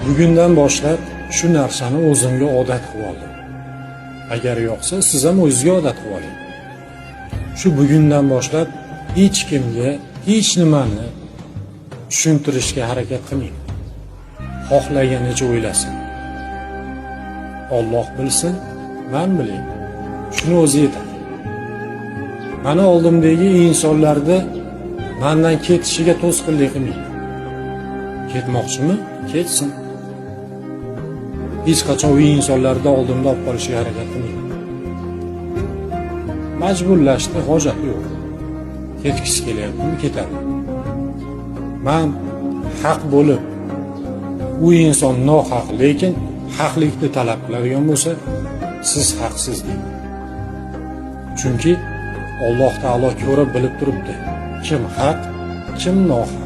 bugundan boshlab shu narsani o'zimga odat qilib oldim. Agar yoqsa, siz ham o'zingizga odat qilib oling. Shu bugundan boshlab hech kimga hech nimani tushuntirishga harakat qilmang. Xohlaganicha o'ylasin. Alloh bilsin, men bilay. Shuni o'zi yetadi. Mana oldimdagi insonlarda mendan ketishiga to'sqinlik qilmang. Ketmoqchimi? Ketsin. Hech qachon u insonlarni oldimda olib qolishga harakat qilmang. Majburlashni hojati yo'q. Ketgisi kelyaptimi, ketadi. Men haq bo'lib, u inson nohaq, lekin haqlikni talab qiladigan bo'lsa, siz haqsiz deng. Chunki Alloh taolo ko'rib bilib turibdi. Kim haq, kim nohaq.